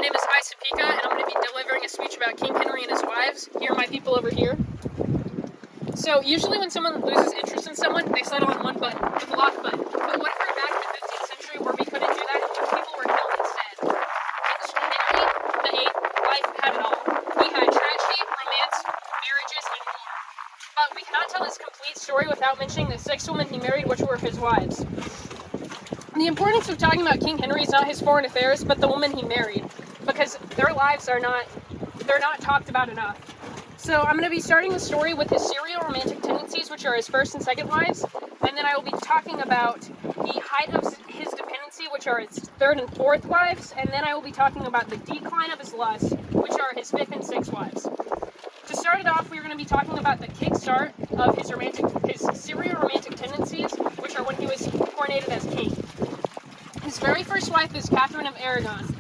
name is Isaac Pika, and I'm going to be delivering a speech about King Henry and his wives. Here are my people over here. So, usually when someone loses interest in someone, they settle on one button, the block button. But what if we're back in the 15th century where we couldn't do that and people were killed instead? King Henry VIII life had it all. He had tragedy, romance, marriages, and war. But we cannot tell his complete story without mentioning the 6 women he married, which were his wives. The importance of talking about King Henry is not his foreign affairs, but the woman he married, because their lives they're not talked about enough. So I'm going to be starting the story with his serial romantic tendencies, which are his first and second wives, and then I will be talking about the height of his dependency, which are his third and fourth wives, and then I will be talking about the decline of his lust, which are his fifth and sixth wives. To start it off, we're going to be talking about the kickstart of his serial romantic tendencies, which are when he was coronated as king. His very first wife is Catherine of Aragon.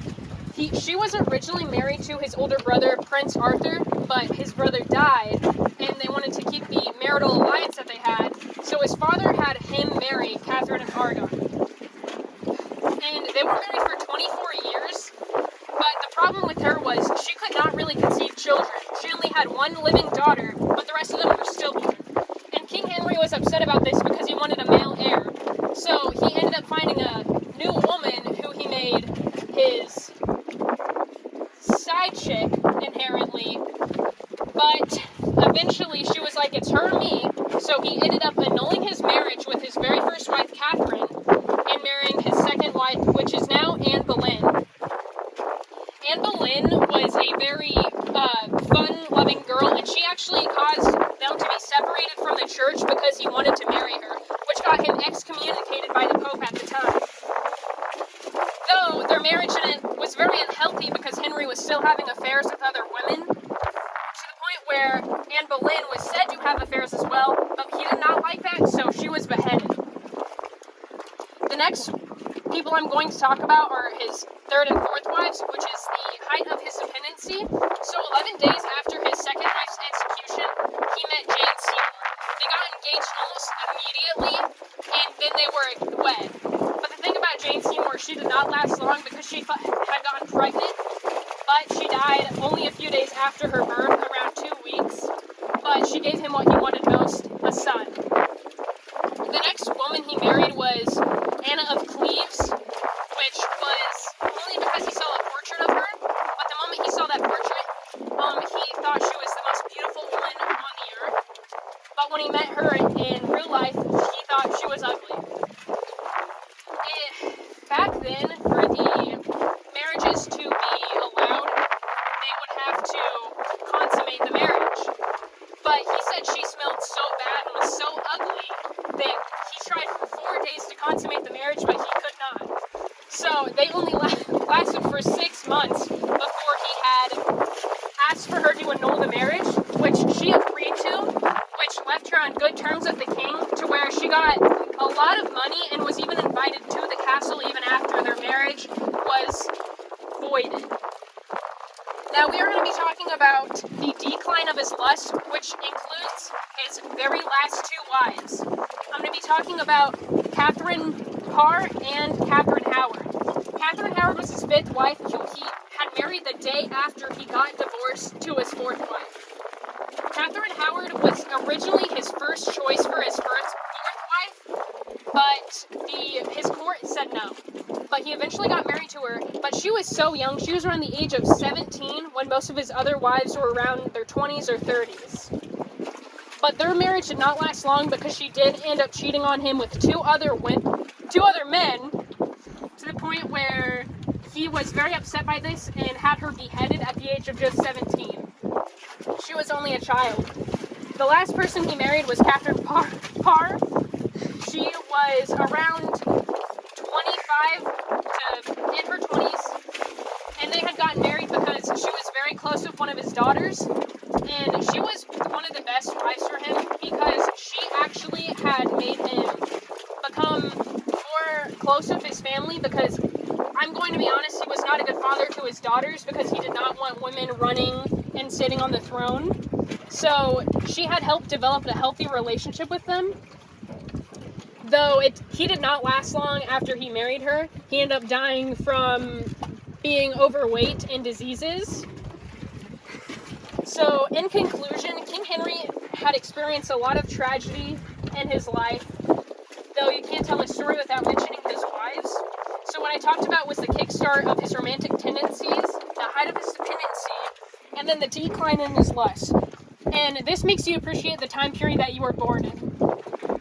She was originally married to his older brother, Prince Arthur, but his brother died, and they wanted to keep the marital alliance that they had, so his father had him marry Catherine of Aragon. And they were married for 24 years, but the problem with her was she could not really conceive children. She only had one living daughter, but the rest of them were stillborn. And King Henry was upset about this because he wanted a male heir, so he ended up finding a new woman who he made his side chick, inherently, but eventually she was like, it's her or me, so he ended up annulling his marriage with his very first wife, Catherine, and marrying his second wife, which is now Anne Boleyn. Anne Boleyn was a very fun-loving girl, and she actually caused them to be separated from the church because he wanted to marry her, which got him excommunicated by the Pope at the time. Though their marriage was very unhealthy because Henry was still having affairs with other women, to the point where Anne Boleyn was said to have affairs as well, but he did not like that, so she was beheaded. The next people I'm going to talk about are his third and fourth wives, which is the height of his dependency. So 11 days after his second wife's execution, he met Jane Seymour. They got engaged almost immediately, and then they were wed. But the thing about Jane Seymour, she did not last long because she had gotten pregnant, but she died only a few days after her birth, around 2 weeks. But she gave him what he wanted most, a son. The next woman he married was Anna of Cleves, which was only because he saw a portrait of her, but the moment he saw that portrait, he thought she was the most beautiful woman on the earth. But when he met her in real life, he thought she was ugly. Back then, for the marriages to be allowed, they would have to consummate the marriage. But he said she smelled so bad and was so ugly that he tried for 4 days to consummate the marriage, but he could not. So they only lasted for 6 months before he had asked for her to annul the marriage, which she agreed to, which left her on good terms with the king, to where she got a lot of money and was even invited to the castle even after their marriage was voided. Now we are going to be talking about the decline of his lust, which includes his very last 2 wives. I'm going to be talking about Catherine Parr and Catherine Howard. Catherine Howard was his 5th wife, who he had married the day after he got divorced to his 4th wife. Catherine Howard was originally his first choice for his 4th wife, but his court said no. But he eventually got married to her, but she was so young. She was around the age of 17 when most of his other wives were around their 20s or 30s. But their marriage did not last long because she did end up cheating on him with 2 other men, to the point where he was very upset by this and had her beheaded at the age of just 17. She was only a child. The last person he married was Catherine Parr. She was around 25 to in her 20s, and they had gotten married because she was very close with one of his daughters, and she was one of the best wives for him because she actually had made him become more close with his family, because I'm going to be honest, he was not a good father to his daughters because he did not want women running and sitting on the throne. So she had helped develop a healthy relationship with them. Though he did not last long after he married her. He ended up dying from being overweight and diseases. So, in conclusion, King Henry had experienced a lot of tragedy in his life, though you can't tell his story without mentioning his wives. So what I talked about was the kickstart of his romantic tendencies, the height of his dependency, and then the decline in his lust. And this makes you appreciate the time period that you were born in.